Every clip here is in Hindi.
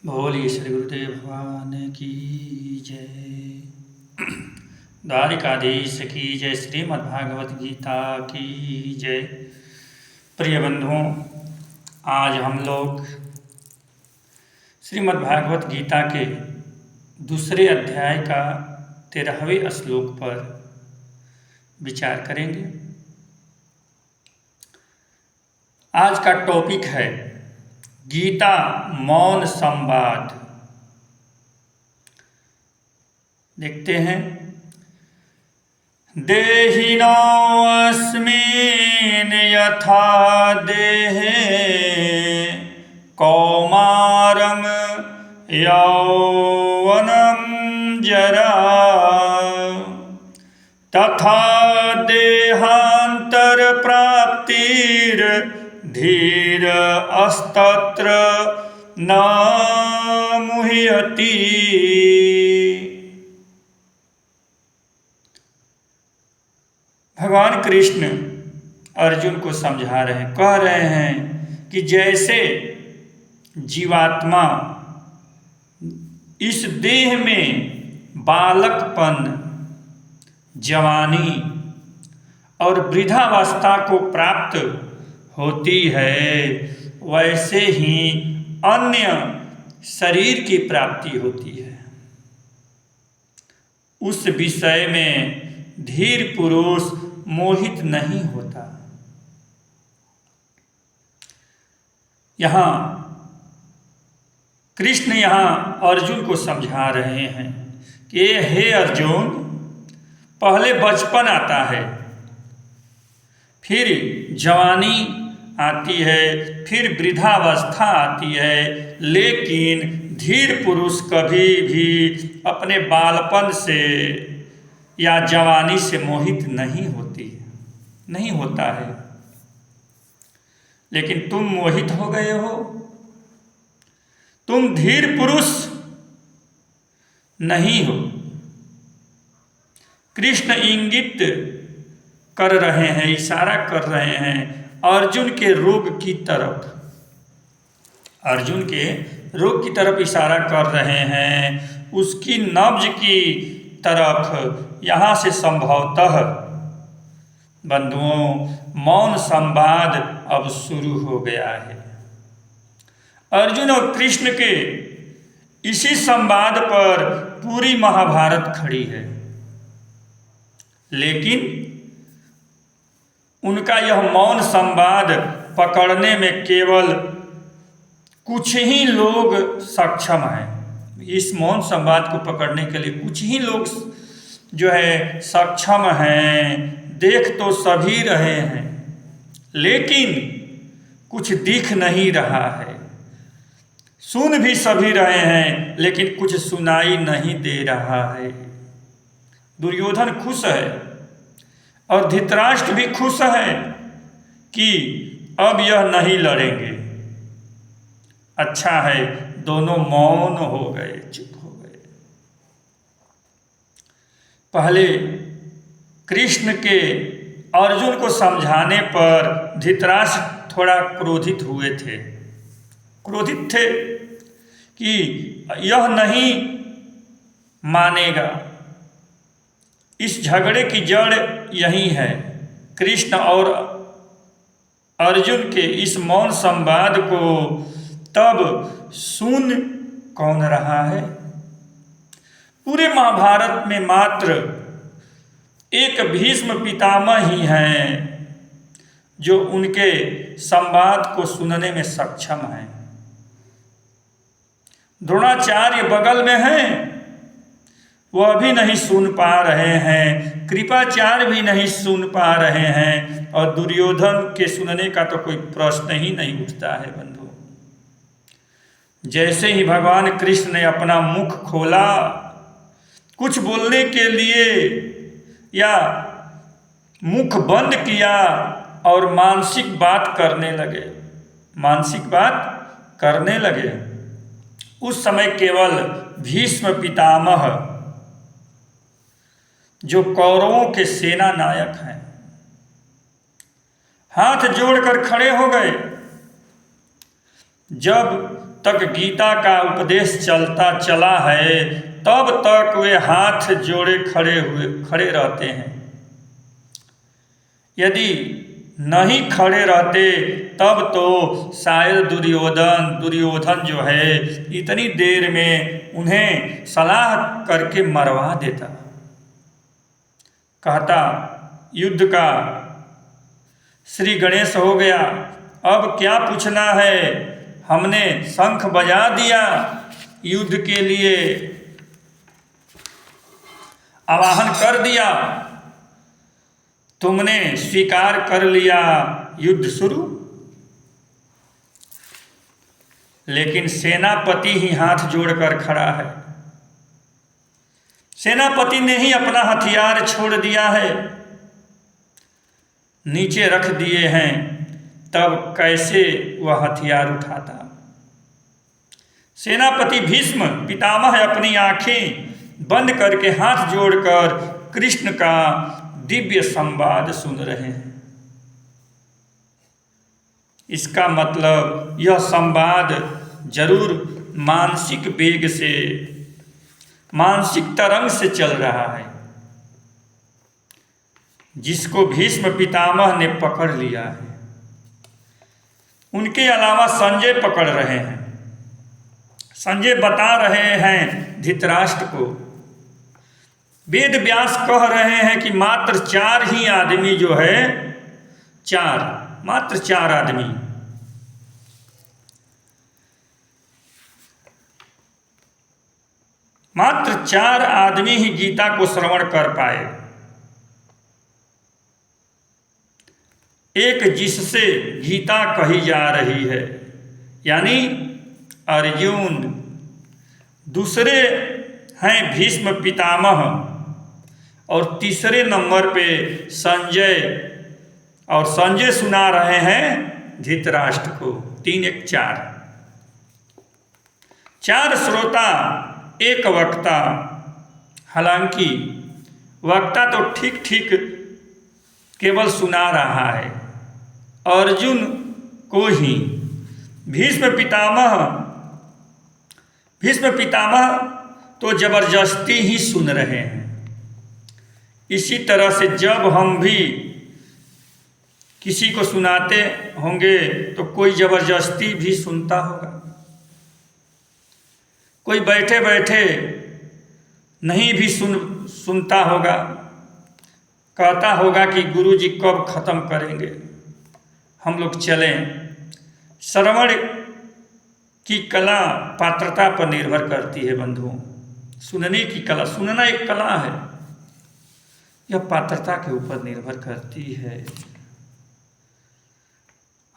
बोलिए श्री गुरुदेव भगवान की जय। द्वारिकाधीश की जय। श्रीमद्भागवत गीता की जय। प्रिय बंधुओं, आज हम लोग श्रीमद्भागवत गीता के दूसरे अध्याय का 13वें श्लोक पर विचार करेंगे। आज का टॉपिक है गीता मौन संवाद। देखते हैं। देहिनोऽस्मिन् यथा देहे कौमारं यौवनं जरा तथा देहांतर प्राप्तिर धीर अस्तत्र न मुह्यति। भगवान कृष्ण अर्जुन को समझा रहे हैं, कह रहे हैं कि जैसे जीवात्मा इस देह में बालकपन, जवानी और वृद्धावस्था को प्राप्त होती है, वैसे ही अन्य शरीर की प्राप्ति होती है। उस विषय में धीर पुरुष मोहित नहीं होता। यहाँ कृष्ण अर्जुन को समझा रहे हैं कि हे अर्जुन, पहले बचपन आता है, फिर जवानी आती है, फिर वृद्धावस्था आती है, लेकिन धीर पुरुष कभी भी अपने बालपन से या जवानी से मोहित नहीं होता है। लेकिन तुम मोहित हो गए हो, तुम धीर पुरुष नहीं हो। कृष्ण इंगित कर रहे हैं, इशारा कर रहे हैं अर्जुन के रोग की तरफ। अर्जुन के रोग की तरफ इशारा कर रहे हैं, उसकी नब्ज की तरफ। यहाँ से संभवतः बंधुओं मौन संवाद अब शुरू हो गया है। अर्जुन और कृष्ण के इसी संवाद पर पूरी महाभारत खड़ी है, लेकिन उनका यह मौन संवाद पकड़ने में केवल कुछ ही लोग सक्षम हैं। इस मौन संवाद को पकड़ने के लिए कुछ ही लोग जो है सक्षम हैं। देख तो सभी रहे हैं, लेकिन कुछ दिख नहीं रहा है। सुन भी सभी रहे हैं, लेकिन कुछ सुनाई नहीं दे रहा है। दुर्योधन खुश है और धृतराष्ट्र भी खुश है कि अब यह नहीं लड़ेंगे। अच्छा है, दोनों मौन हो गए, चुप हो गए। पहले कृष्ण के अर्जुन को समझाने पर धृतराष्ट्र थोड़ा क्रोधित थे कि यह नहीं मानेगा। इस झगड़े की जड़ यही है। कृष्ण और अर्जुन के इस मौन संवाद को तब सुन कौन रहा है? पूरे महाभारत में मात्र एक भीष्म पितामह ही हैं जो उनके संवाद को सुनने में सक्षम हैं। द्रोणाचार्य बगल में हैं, वह भी नहीं सुन पा रहे हैं। कृपाचार्य भी नहीं सुन पा रहे हैं, और दुर्योधन के सुनने का तो कोई प्रश्न ही नहीं उठता है। बंधु, जैसे ही भगवान कृष्ण ने अपना मुख खोला कुछ बोलने के लिए या मुख बंद किया और मानसिक बात करने लगे, उस समय केवल भीष्म पितामह जो कौरवों के सेना नायक हैं, हाथ जोड़कर खड़े हो गए। जब तक गीता का उपदेश चलता चला है तब तक वे हाथ जोड़े खड़े रहते हैं। यदि नहीं खड़े रहते तब तो शायद दुर्योधन जो है इतनी देर में उन्हें सलाह करके मरवा देता। कहता युद्ध का श्री गणेश हो गया, अब क्या पूछना है, हमने शंख बजा दिया, युद्ध के लिए आवाहन कर दिया, तुमने स्वीकार कर लिया, युद्ध शुरू। लेकिन सेनापति ही हाथ जोड़कर खड़ा है। सेनापति ने ही अपना हथियार छोड़ दिया है, नीचे रख दिए हैं, तब कैसे वह हथियार उठाता। सेनापति भीष्म पितामह अपनी आंखें बंद करके हाथ जोड़कर कृष्ण का दिव्य संवाद सुन रहे हैं। इसका मतलब यह संवाद जरूर मानसिक वेग से, मानसिक तरंग से चल रहा है, जिसको भीष्म पितामह ने पकड़ लिया है। उनके अलावा संजय पकड़ रहे हैं। संजय बता रहे हैं धृतराष्ट्र को, वेद व्यास कह रहे हैं कि मात्र 4 ही आदमी जो है, मात्र 4 आदमी, मात्र 4 आदमी ही गीता को श्रवण कर पाए। एक जिससे गीता कही जा रही है यानी अर्जुन, दूसरे हैं भीष्म पितामह, और तीसरे नंबर पे संजय, और संजय सुना रहे हैं धृतराष्ट्र को। 3 1 4, 4 श्रोता, एक वक्ता। हालांकि वक्ता तो ठीक ठीक केवल सुना रहा है, अर्जुन को ही। भीष्म पितामह तो जबरदस्ती ही सुन रहे हैं। इसी तरह से जब हम भी किसी को सुनाते होंगे तो कोई जबरदस्ती भी सुनता होगा, कोई बैठे बैठे नहीं भी सुनता होगा, कहता होगा कि गुरुजी कब खत्म करेंगे, हम लोग चलें। श्रवण की कला पात्रता पर निर्भर करती है बंधुओं। सुनने की कला, सुनना एक कला है, यह पात्रता के ऊपर निर्भर करती है।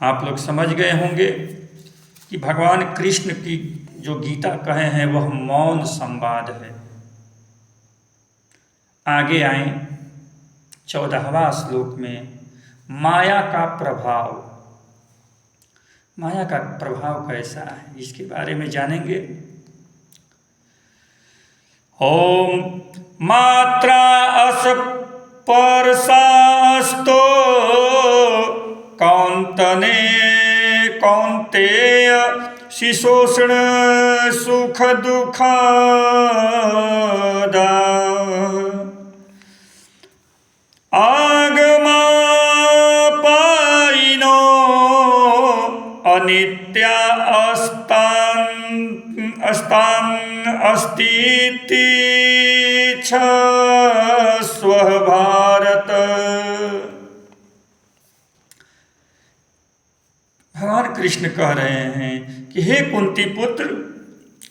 आप लोग समझ गए होंगे कि भगवान कृष्ण की जो गीता कहे हैं वह मौन संवाद है। आगे आए 14वां श्लोक में माया का प्रभाव। माया का प्रभाव कैसा है इसके बारे में जानेंगे। ओम मात्रा अस्पर्शास्तो कौंतने कौंतेय शिशोषण सुख दुखदा आगमा पाइनो अनित्या अस्तान अस्तीति स्व भारत। भगवान कृष्ण कह रहे हैं कि हे कुंती पुत्र,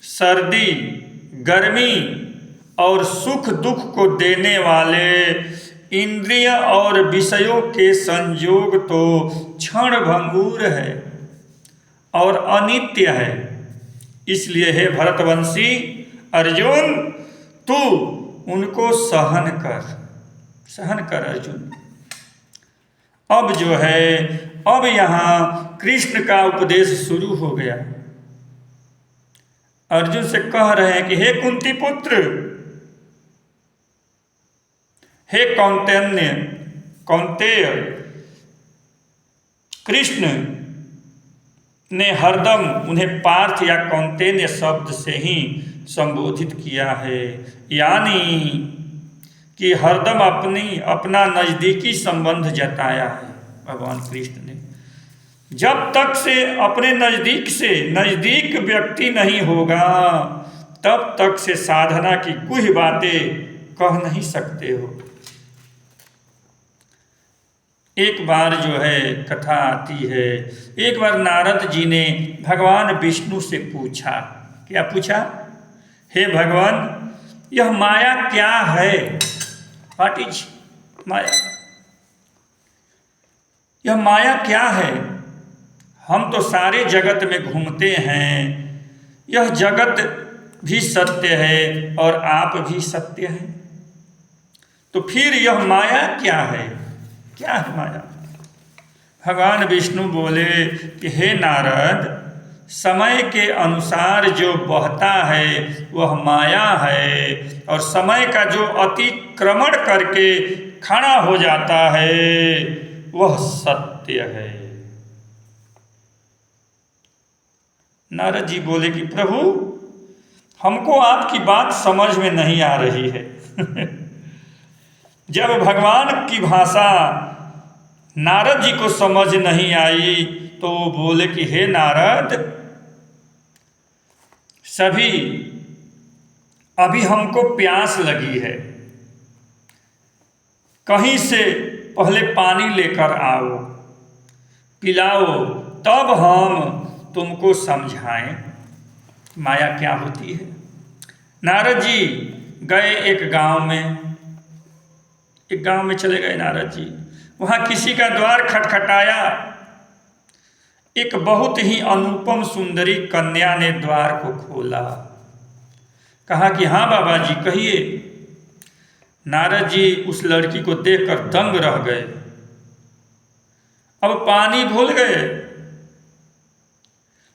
सर्दी, गर्मी और सुख दुख को देने वाले इंद्रिय और विषयों के संयोग तो क्षण भंगुर है और अनित्य है। इसलिए हे भरतवंशी अर्जुन, तू उनको सहन कर अर्जुन। अब जो है, अब यहाँ कृष्ण का उपदेश शुरू हो गया। अर्जुन से कह रहे हैं कि हे कुंती पुत्र, हे कौंतेय, कृष्ण ने हरदम उन्हें पार्थ या कौंतेय शब्द से ही संबोधित किया है, यानी कि हरदम अपना नज़दीकी संबंध जताया है भगवान कृष्ण ने। जब तक से अपने नज़दीक से नज़दीक व्यक्ति नहीं होगा तब तक से साधना की कुछ बातें कह नहीं सकते हो। एक बार जो है कथा आती है, एक बार नारद जी ने भगवान विष्णु से पूछा, क्या पूछा? हे भगवान, यह माया क्या है? व्हाट इज माया? यह माया क्या है? हम तो सारे जगत में घूमते हैं, यह जगत भी सत्य है और आप भी सत्य हैं, तो फिर यह माया क्या है? क्या है माया? भगवान विष्णु बोले कि हे नारद, समय के अनुसार जो बहता है वह माया है, और समय का जो अतिक्रमण करके खड़ा हो जाता है वह सत्य है। नारद जी बोले कि प्रभु, हमको आपकी बात समझ में नहीं आ रही है। जब भगवान की भाषा नारद जी को समझ नहीं आई तो वो बोले कि हे नारद, सभी अभी हमको प्यास लगी है, कहीं से पहले पानी लेकर आओ, पिलाओ, तब हम तुमको समझाएं माया क्या होती है। नारद जी गए एक गांव में चले गए नारद जी। वहाँ किसी का द्वार खटखटाया। एक बहुत ही अनुपम सुंदरी कन्या ने द्वार को खोला। कहा कि हाँ बाबा जी कहिए। नारद जी उस लड़की को देखकर दंग रह गए। अब पानी भूल गए।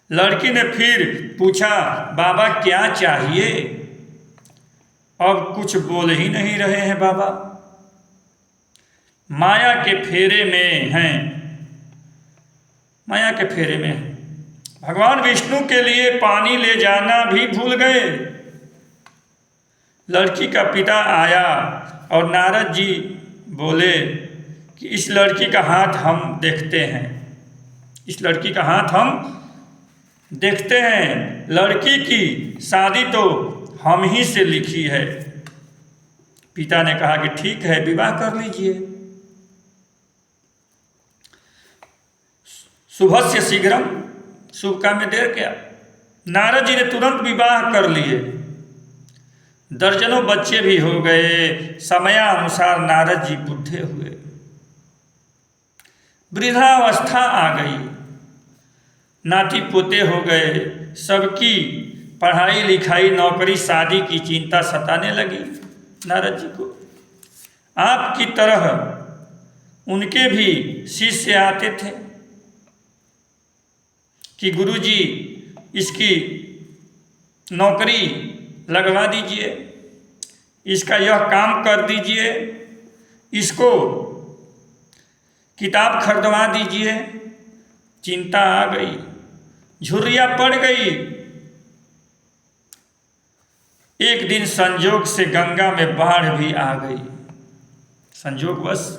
लड़की ने फिर पूछा, बाबा क्या चाहिए? अब कुछ बोल ही नहीं रहे हैं बाबा, माया के फेरे में हैं, माया के फेरे में हैं। भगवान विष्णु के लिए पानी ले जाना भी भूल गए। लड़की का पिता आया और नारद जी बोले कि इस लड़की का हाथ हम देखते हैं, इस लड़की का हाथ हम देखते हैं, लड़की की शादी तो हम ही से लिखी है। पिता ने कहा कि ठीक है, विवाह कर लीजिए। शुभस्य शीघ्रम, शुभ काम में देर क्या। नारद जी ने तुरंत विवाह कर लिए। दर्जनों बच्चे भी हो गए। समयानुसार नारद जी बुढ़े हुए, वृद्धावस्था आ गई, नाती पोते हो गए। सबकी पढ़ाई लिखाई, नौकरी, शादी की चिंता सताने लगी नारद जी को। आपकी तरह उनके भी शिष्य आते थे कि गुरुजी इसकी नौकरी लगवा दीजिए, इसका यह काम कर दीजिए, इसको किताब खरीदवा दीजिए। चिंता आ गई, झुर्रियाँ पड़ गई। एक दिन संजोग से गंगा में बाढ़ भी आ गई। संजोगवश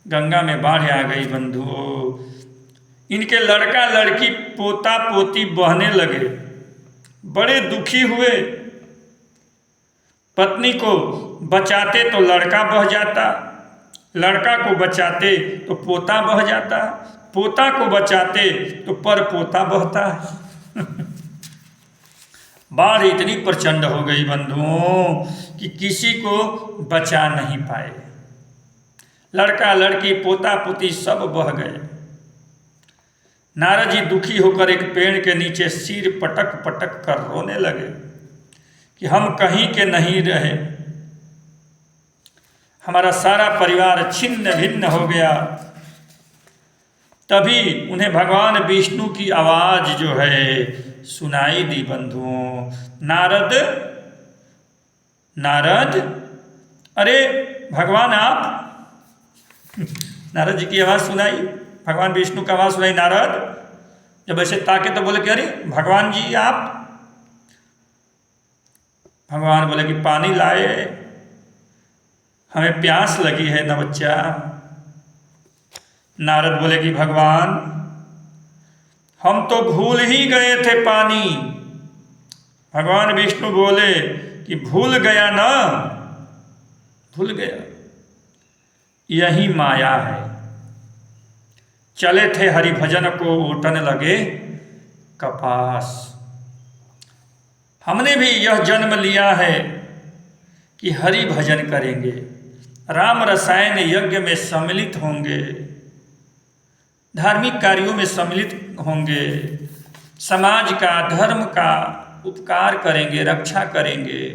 गंगा में बाढ़ आ गई बंधुओं। इनके लड़का लड़की, पोता पोती बहने लगे। बड़े दुखी हुए। पत्नी को बचाते तो लड़का बह जाता, लड़का को बचाते तो पोता बह जाता, पोता को बचाते तो पर पोता बहता है। बाढ़ इतनी प्रचंड हो गई बंधुओं कि किसी को बचा नहीं पाए। लड़का लड़की, पोता पोती सब बह गए। नारद जी दुखी होकर एक पेड़ के नीचे सिर पटक पटक कर रोने लगे कि हम कहीं के नहीं रहे, हमारा सारा परिवार छिन्न भिन्न हो गया। तभी उन्हें भगवान विष्णु की आवाज जो है सुनाई दी बंधुओं। नारद, नारद, अरे भगवान आप। नारद जी की आवाज सुनाई, भगवान विष्णु की आवाज सुनाई, नारद जब ऐसे ताके तो बोले कि अरे भगवान जी आप। भगवान बोले कि पानी लाए, हमें प्यास लगी है ना बच्चा। नारद बोले कि भगवान हम तो भूल ही गए थे पानी। भगवान विष्णु बोले कि भूल गया ना, भूल गया, यही माया है। चले थे हरि भजन को ओटन लगे कपास। हमने भी यह जन्म लिया है कि हरि भजन करेंगे, राम रसायन यज्ञ में सम्मिलित होंगे, धार्मिक कार्यों में सम्मिलित होंगे, समाज का धर्म का उपकार करेंगे, रक्षा करेंगे,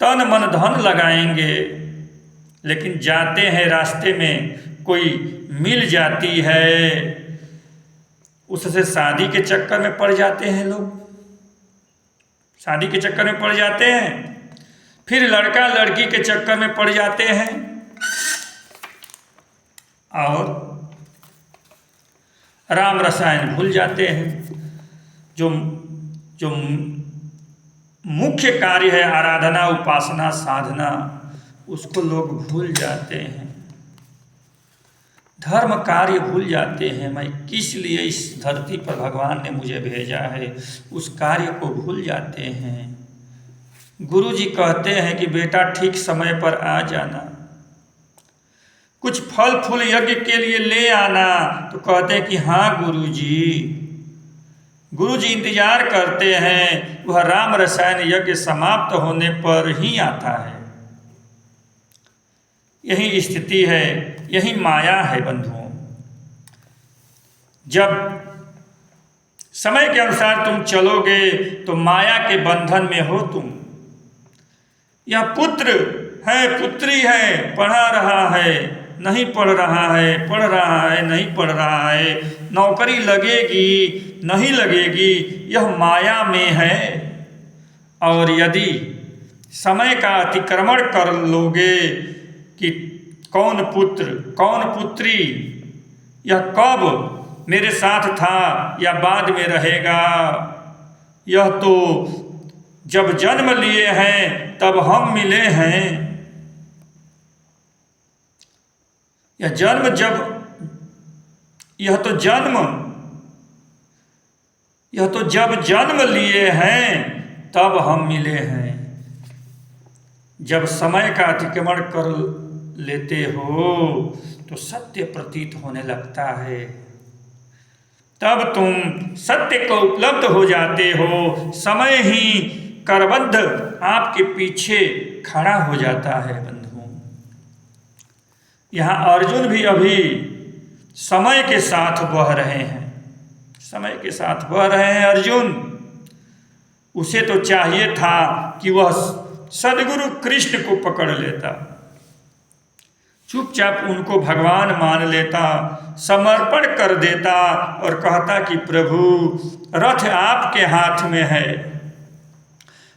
तन मन धन लगाएंगे। लेकिन जाते हैं रास्ते में कोई मिल जाती है, उससे शादी के चक्कर में पड़ जाते हैं लोग, शादी के चक्कर में पड़ जाते हैं, फिर लड़का लड़की के चक्कर में पड़ जाते हैं, और राम रसायन भूल जाते हैं। जो मुख्य कार्य है आराधना, उपासना, साधना, उसको लोग भूल जाते हैं, धर्म कार्य भूल जाते हैं। मैं किस लिए इस धरती पर भगवान ने मुझे भेजा है, उस कार्य को भूल जाते हैं। गुरु जी कहते हैं कि बेटा ठीक समय पर आ जाना, कुछ फल फूल यज्ञ के लिए ले आना। तो कहते हैं कि हाँ गुरु जी। गुरु जी इंतजार करते हैं, वह राम रसायन यज्ञ समाप्त होने पर ही आता है। यही स्थिति है, यही माया है बंधुओं। जब समय के अनुसार तुम चलोगे तो माया के बंधन में हो तुम। यह पुत्र है, पुत्री है, पढ़ा रहा है, नहीं पढ़ रहा है, पढ़ रहा है, नहीं पढ़ रहा है, नौकरी लगेगी, नहीं लगेगी, यह माया में है। और यदि समय का अतिक्रमण कर लोगे कि कौन पुत्र कौन पुत्री, यह कब मेरे साथ था या बाद में रहेगा, यह तो जब जन्म लिए हैं तब हम मिले हैं। यह जन्म जब जन्म लिए हैं तब हम मिले हैं। जब समय का अतिक्रमण कर लेते हो तो सत्य प्रतीत होने लगता है, तब तुम सत्य को उपलब्ध हो जाते हो। समय ही करबद्ध आपके पीछे खड़ा हो जाता है बंधुओं। यहाँ अर्जुन भी अभी समय के साथ बह रहे हैं, समय के साथ बह रहे हैं अर्जुन। उसे तो चाहिए था कि वह सद्गुरु कृष्ण को पकड़ लेता, चुपचाप उनको भगवान मान लेता, समर्पण कर देता और कहता कि प्रभु रथ आपके हाथ में है,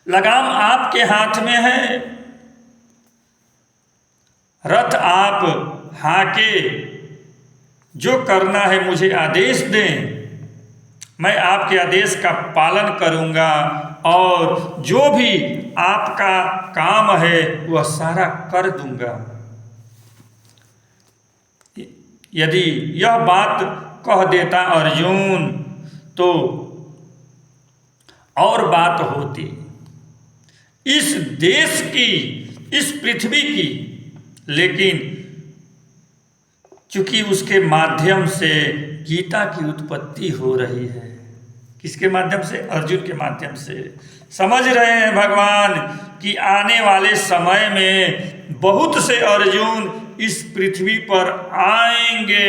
लगाम आपके हाथ में है, रथ आप हाके, जो करना है मुझे आदेश दें, मैं आपके आदेश का पालन करूंगा और जो भी आपका काम है वह सारा कर दूंगा। यदि यह बात कह देता अर्जुन तो और बात होती, इस देश की, इस पृथ्वी की। लेकिन चूंकि उसके माध्यम से गीता की उत्पत्ति हो रही है, किसके माध्यम से? अर्जुन के माध्यम से। समझ रहे हैं भगवान कि आने वाले समय में बहुत से अर्जुन इस पृथ्वी पर आएंगे,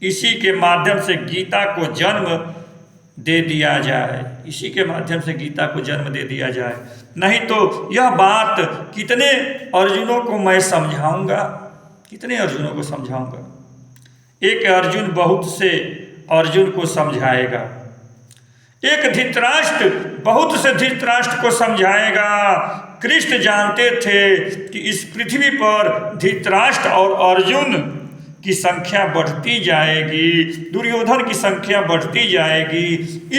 इसी के माध्यम से गीता को जन्म दे दिया जाए, इसी के माध्यम से गीता को जन्म दे दिया जाए। नहीं तो यह बात कितने अर्जुनों को मैं समझाऊंगा, कितने अर्जुनों को समझाऊंगा। एक अर्जुन बहुत से अर्जुन को समझाएगा, एक धृतराष्ट्र बहुत से धृतराष्ट्र को समझाएगा। कृष्ण जानते थे कि इस पृथ्वी पर धृतराष्ट्र और अर्जुन की संख्या बढ़ती जाएगी, दुर्योधन की संख्या बढ़ती जाएगी,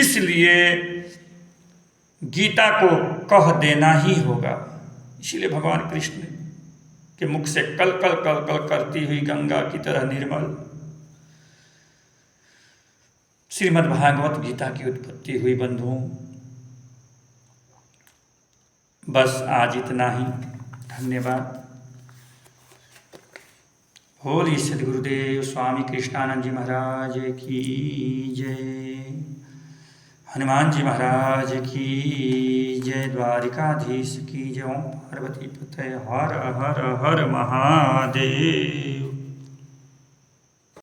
इसलिए गीता को कह देना ही होगा। इसलिए भगवान कृष्ण के मुख से कल कल कल कल करती हुई गंगा की तरह निर्मल श्रीमद् भागवत गीता की उत्पत्ति हुई। बंधुओं, बस आज इतना ही। धन्यवाद। होली सद्गुरुदेव स्वामी कृष्णानंद जी महाराज की जय, हनुमान जी महाराज की जय, द्वारिकाधीश की जय। ओम पार्वती पते हर हर हर महादेव।